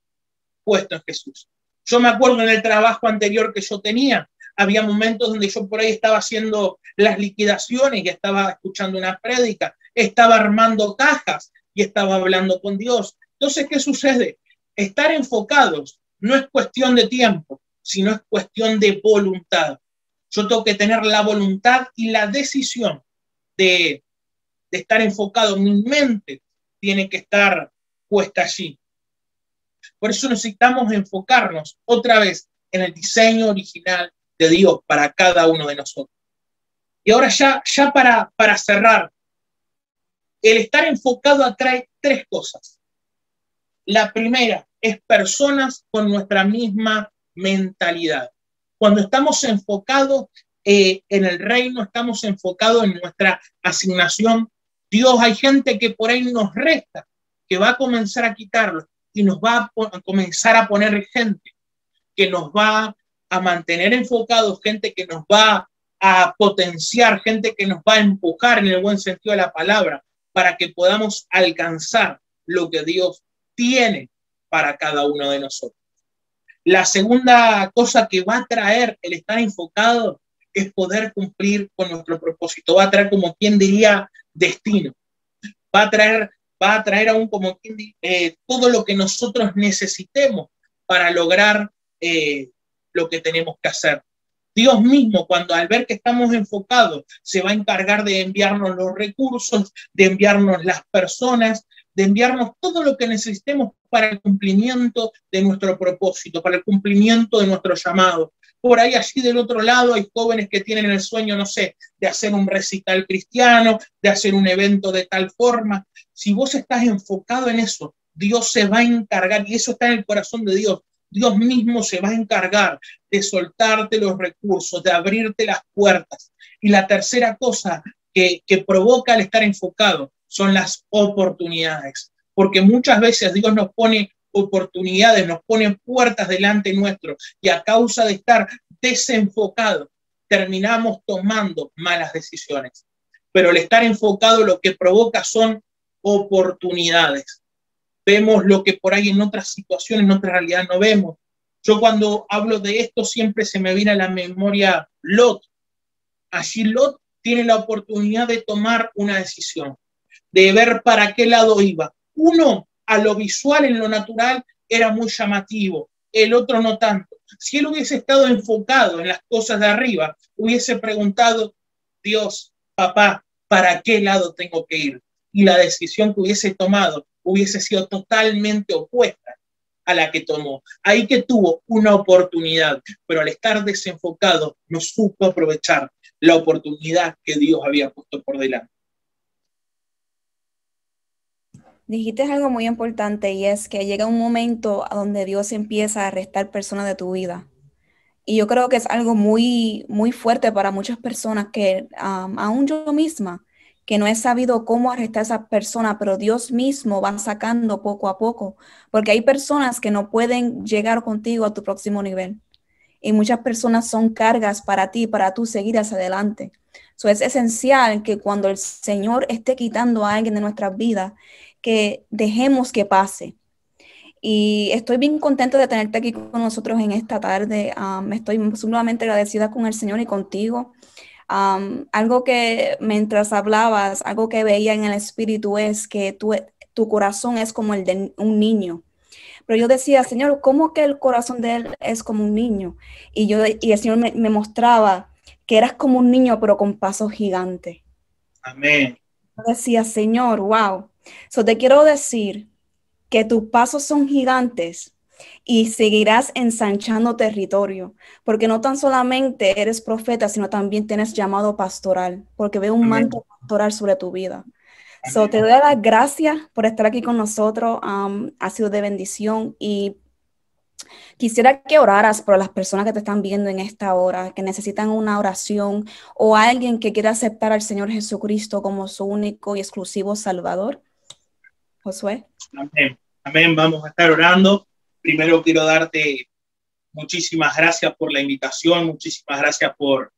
puesto en Jesús. Yo me acuerdo en el trabajo anterior que yo tenía, había momentos donde yo por ahí estaba haciendo las liquidaciones y estaba escuchando una prédica, estaba armando cajas y estaba hablando con Dios. Entonces, ¿qué sucede? Estar enfocados no es cuestión de tiempo, sino es cuestión de voluntad. Yo tengo que tener la voluntad y la decisión de estar enfocado. Mi mente tiene que estar puesta allí. Por eso necesitamos enfocarnos otra vez en el diseño original de Dios para cada uno de nosotros. Y ahora ya para cerrar, el estar enfocado atrae tres cosas. La primera es personas con nuestra misma mentalidad. Cuando estamos enfocados en el reino, estamos enfocados en nuestra asignación. Dios, hay gente que por ahí nos resta, que va a comenzar a quitarlo y nos va a comenzar a poner gente que nos va a mantener enfocados, gente que nos va a potenciar, gente que nos va a empujar en el buen sentido de la palabra para que podamos alcanzar lo que Dios tiene para cada uno de nosotros. La segunda cosa que va a traer el estar enfocado es poder cumplir con nuestro propósito. Va a traer, como quien diría, destino. Va a traer aún como quien todo lo que nosotros necesitemos para lograr lo que tenemos que hacer. Dios mismo, cuando al ver que estamos enfocados, se va a encargar de enviarnos los recursos, de enviarnos las personas, de enviarnos todo lo que necesitemos para el cumplimiento de nuestro propósito, para el cumplimiento de nuestro llamado. Por ahí, allí del otro lado, hay jóvenes que tienen el sueño, no sé, de hacer un recital cristiano, de hacer un evento de tal forma. Si vos estás enfocado en eso, Dios se va a encargar, y eso está en el corazón de Dios. Dios mismo se va a encargar de soltarte los recursos, de abrirte las puertas. Y la tercera cosa que provoca el estar enfocado son las oportunidades. Porque muchas veces Dios nos pone oportunidades, nos pone puertas delante nuestro y a causa de estar desenfocados terminamos tomando malas decisiones. Pero el estar enfocado lo que provoca son oportunidades. Vemos lo que por ahí en otras situaciones, en otra realidad no vemos. Yo cuando hablo de esto siempre se me viene a la memoria Lot. Allí Lot tiene la oportunidad de tomar una decisión, de ver para qué lado iba. Uno, a lo visual, en lo natural, era muy llamativo, el otro no tanto. Si él hubiese estado enfocado en las cosas de arriba, hubiese preguntado, Dios, papá, ¿para qué lado tengo que ir? Y la decisión que hubiese tomado hubiese sido totalmente opuesta a la que tomó. Ahí que tuvo una oportunidad, pero al estar desenfocado no supo aprovechar la oportunidad que Dios había puesto por delante. Dijiste algo muy importante y es que llega un momento a donde Dios empieza a restar personas de tu vida. Y yo creo que es algo muy, muy fuerte para muchas personas que, aún yo misma, que no he sabido cómo arrestar a esa persona, pero Dios mismo va sacando poco a poco, porque hay personas que no pueden llegar contigo a tu próximo nivel. Y muchas personas son cargas para ti, para tú seguir hacia adelante. Es esencial que cuando el Señor esté quitando a alguien de nuestras vidas, que dejemos que pase. Y estoy bien contenta de tenerte aquí con nosotros en esta tarde. Estoy sumamente agradecida con el Señor y contigo. Algo que mientras hablabas, algo que veía en el espíritu es que tu corazón es como el de un niño. Pero yo decía, Señor, ¿cómo que el corazón de él es como un niño? Y el Señor me mostraba que eras como un niño, pero con pasos gigantes. Amén. Yo decía, Señor, wow. So te quiero decir que tus pasos son gigantes y seguirás ensanchando territorio, porque no tan solamente eres profeta, sino también tienes llamado pastoral, porque veo un Amén. manto pastoral sobre tu vida. So, te doy las gracias por estar aquí con nosotros. Ha sido de bendición y quisiera que oraras por las personas que te están viendo en esta hora, que necesitan una oración o alguien que quiera aceptar al Señor Jesucristo como su único y exclusivo Salvador. Josué. Amén. Amén. Vamos a estar orando. Primero quiero darte muchísimas gracias por la invitación, muchísimas gracias por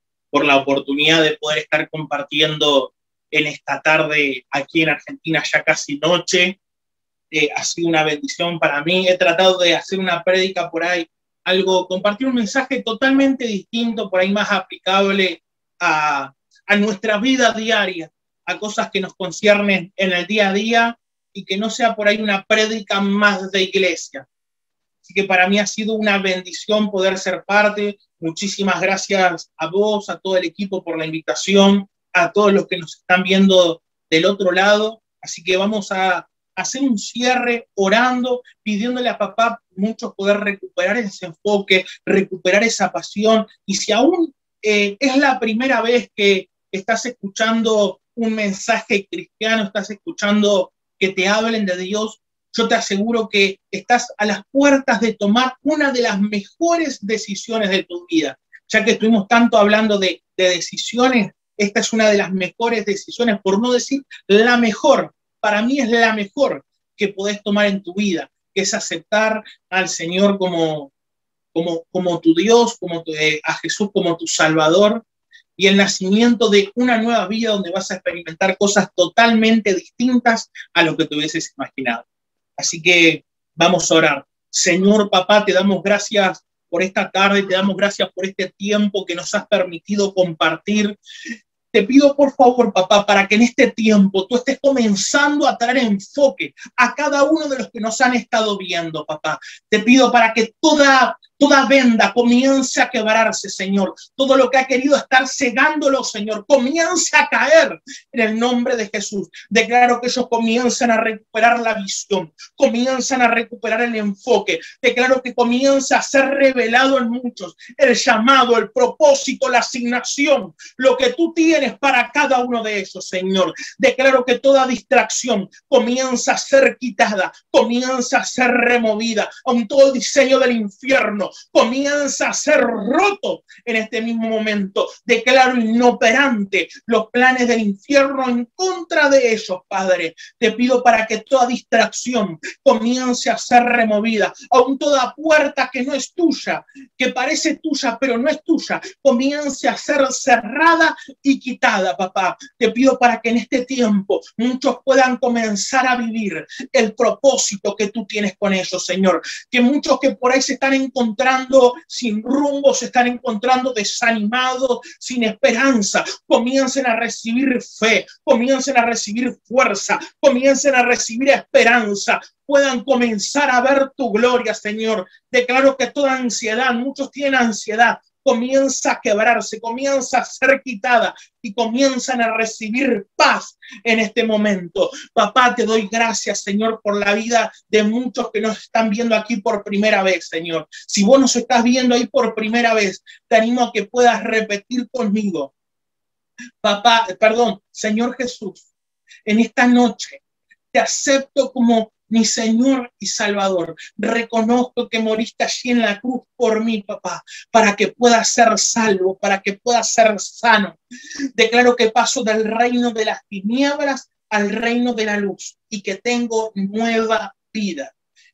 la oportunidad de poder estar compartiendo en esta tarde aquí en Argentina, ya casi noche. Ha sido una bendición para mí. He tratado de hacer una prédica por ahí, compartir un mensaje totalmente distinto, por ahí más aplicable a nuestra vida diaria, a cosas que nos conciernen en el día a día y que no sea por ahí una prédica más de iglesia. Así que para mí ha sido una bendición poder ser parte. Muchísimas gracias a vos, a todo el equipo por la invitación, a todos los que nos están viendo del otro lado. Así que vamos a hacer un cierre orando, pidiéndole a papá mucho poder recuperar ese enfoque, recuperar esa pasión. Y si aún es la primera vez que estás escuchando un mensaje cristiano, estás escuchando que te hablen de Dios, yo te aseguro que estás a las puertas de tomar una de las mejores decisiones de tu vida. Ya que estuvimos tanto hablando de decisiones, esta es una de las mejores decisiones, por no decir la mejor. Para mí es la mejor que podés tomar en tu vida, que es aceptar al Señor como tu Dios, a Jesús como tu Salvador, y el nacimiento de una nueva vida donde vas a experimentar cosas totalmente distintas a lo que te hubieses imaginado. Así que vamos a orar. Señor papá, te damos gracias por esta tarde, te damos gracias por este tiempo que nos has permitido compartir. Te pido por favor, papá, para que en este tiempo tú estés comenzando a traer enfoque a cada uno de los que nos han estado viendo, papá. Te pido para que toda venda comience a quebrarse, Señor. Todo lo que ha querido estar cegándolo, Señor, comience a caer en el nombre de Jesús. Declaro que ellos comienzan a recuperar la visión, comienzan a recuperar el enfoque. Declaro que comienza a ser revelado en muchos el llamado, el propósito, la asignación, lo que tú tienes para cada uno de ellos, Señor. Declaro que toda distracción comienza a ser quitada, comienza a ser removida, aun todo el diseño del infierno comienza a ser roto en este mismo momento. Declaro inoperante los planes del infierno en contra de ellos, Padre. Te pido para que toda distracción comience a ser removida, aun toda puerta que no es tuya, que parece tuya pero no es tuya, comience a ser cerrada y quitada, papá. Te pido para que en este tiempo muchos puedan comenzar a vivir el propósito que tú tienes con ellos, Señor. Que muchos que por ahí se están encontrando sin rumbo, se están encontrando desanimados, sin esperanza, comiencen a recibir fe, comiencen a recibir fuerza, comiencen a recibir esperanza, puedan comenzar a ver tu gloria, Señor. Declaro que toda ansiedad, muchos tienen ansiedad, comienza a quebrarse, comienza a ser quitada y comienzan a recibir paz en este momento. Papá, te doy gracias, Señor, por la vida de muchos que nos están viendo aquí por primera vez, Señor. Si vos nos estás viendo ahí por primera vez, te animo a que puedas repetir conmigo. Papá, perdón, Señor Jesús, en esta noche te acepto como mi Señor y Salvador. Reconozco que moriste allí en la cruz por mí, papá, para que pueda ser salvo, para que pueda ser sano. Declaro que paso del reino de las tinieblas al reino de la luz y que tengo nueva vida.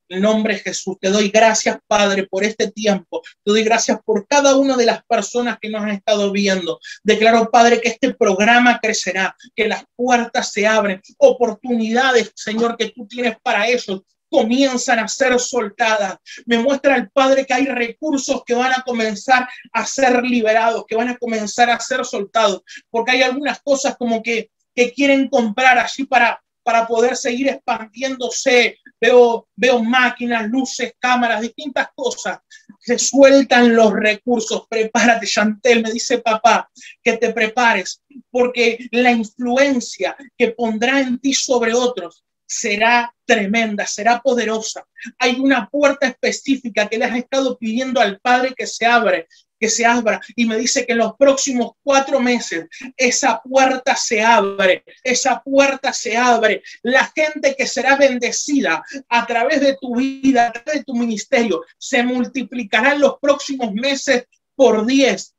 En el nombre de Jesús, te doy gracias, Padre, por este tiempo. Te doy gracias por cada una de las personas que nos han estado viendo. Declaro, Padre, que este programa crecerá, que las puertas se abren, oportunidades, Señor, que tú tienes para ellos comienzan a ser soltadas. Me muestra el Padre que hay recursos que van a comenzar a ser liberados, que van a comenzar a ser soltados, porque hay algunas cosas como que quieren comprar allí para poder seguir expandiéndose. Veo máquinas, luces, cámaras, distintas cosas. Se sueltan los recursos. Prepárate, Chantel, me dice papá, que te prepares, porque la influencia que pondrá en ti sobre otros será tremenda, será poderosa. Hay una puerta específica que le has estado pidiendo al Padre que se abra, y me dice que en los próximos 4 meses esa puerta se abre. La gente que será bendecida a través de tu vida, a través de tu ministerio, se multiplicará en los próximos meses por 10,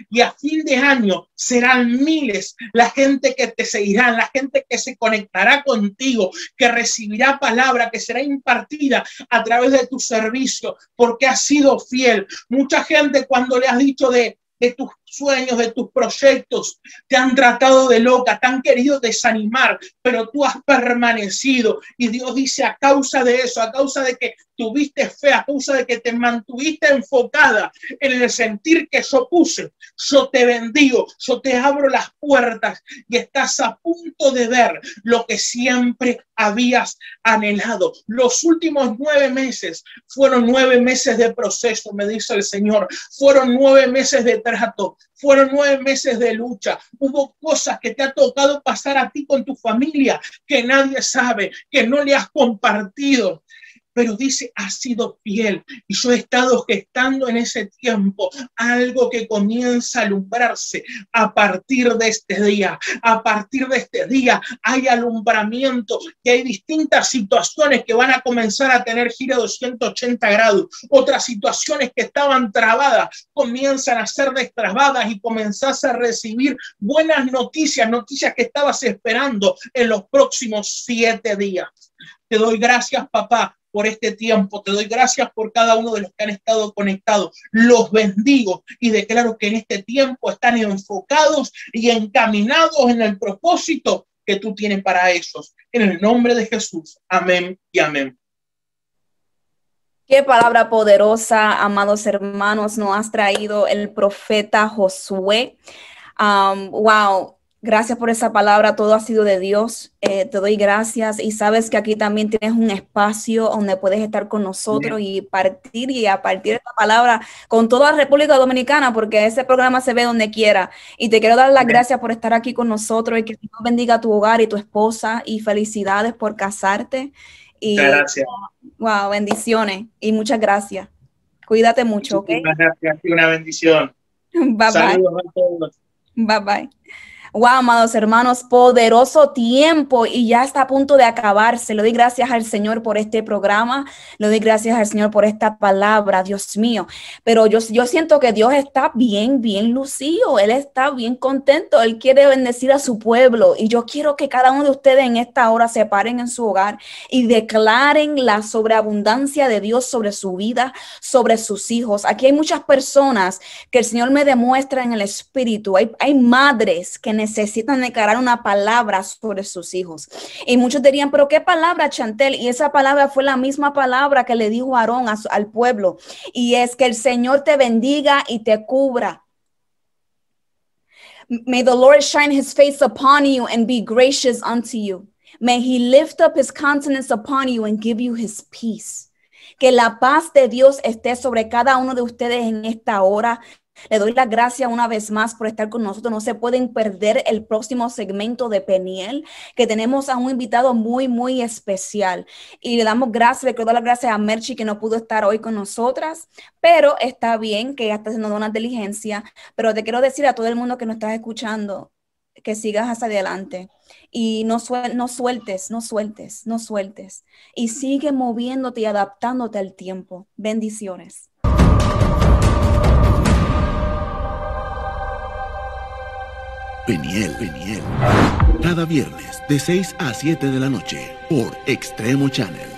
y a fin de año serán miles la gente que te seguirá, la gente que se conectará contigo, que recibirá palabra, que será impartida a través de tu servicio, porque has sido fiel. Mucha gente, cuando le has dicho de tus sueños, de tus proyectos, te han tratado de loca, te han querido desanimar, pero tú has permanecido, y Dios dice, a causa de eso, a causa de que tuviste fe, a causa de que te mantuviste enfocada en el sentir que yo puse, yo te bendigo, yo te abro las puertas, y estás a punto de ver lo que siempre habías anhelado. Los últimos 9 meses fueron 9 meses de proceso, me dice el Señor, fueron 9 meses de trato, fueron 9 meses de lucha. Hubo cosas que te ha tocado pasar a ti con tu familia que nadie sabe, que no le has compartido. Pero dice, has sido fiel, y yo he estado gestando en ese tiempo algo que comienza a alumbrarse a partir de este día. A partir de este día hay alumbramiento, y hay distintas situaciones que van a comenzar a tener giro de 280 grados. Otras situaciones que estaban trabadas comienzan a ser destrabadas, y comenzás a recibir buenas noticias, noticias que estabas esperando en los próximos 7 días. Te doy gracias, papá, por este tiempo. Te doy gracias por cada uno de los que han estado conectados. Los bendigo y declaro que en este tiempo están enfocados y encaminados en el propósito que tú tienes para ellos. En el nombre de Jesús. Amén y amén. Qué palabra poderosa, amados hermanos, nos has traído el profeta Josué. Wow. Gracias por esa palabra, todo ha sido de Dios. Te doy gracias, y sabes que aquí también tienes un espacio donde puedes estar con nosotros y a partir de esta palabra con toda la República Dominicana, porque ese programa se ve donde quiera. Y te quiero dar las gracias por estar aquí con nosotros, y que Dios bendiga tu hogar y tu esposa, y felicidades por casarte. Y, gracias. Wow, bendiciones y muchas gracias. Cuídate mucho, ¿ok? Muchas gracias y una bendición. Bye. Saludos a todos. Bye. Wow, amados hermanos, poderoso tiempo, y ya está a punto de acabarse. Le doy gracias al Señor por este programa, le doy gracias al Señor por esta palabra, Dios mío. Pero yo siento que Dios está bien lucido, Él está bien contento, Él quiere bendecir a su pueblo, y yo quiero que cada uno de ustedes en esta hora se paren en su hogar y declaren la sobreabundancia de Dios sobre su vida, sobre sus hijos. Aquí hay muchas personas que el Señor me demuestra en el Espíritu. Hay madres que necesitan declarar una palabra sobre sus hijos. Y muchos dirían, pero ¿qué palabra, Chantel? Y esa palabra fue la misma palabra que le dijo Aarón al pueblo. Y es que el Señor te bendiga y te cubra. May the Lord shine his face upon you and be gracious unto you. May he lift up his countenance upon you and give you his peace. Que la paz de Dios esté sobre cada uno de ustedes en esta hora. Le doy las gracias una vez más por estar con nosotros. No se pueden perder el próximo segmento de Peniel, que tenemos a un invitado muy especial. Y le damos gracias, le quiero dar las gracias a Merchi, que no pudo estar hoy con nosotras, pero está bien, que ya está haciendo una diligencia. Pero te quiero decir a todo el mundo que nos estás escuchando, que sigas hacia adelante y no sueltes. Y sigue moviéndote y adaptándote al tiempo. Bendiciones. Peniel. Cada viernes de 6 a 7 de la noche por Extremo Channel.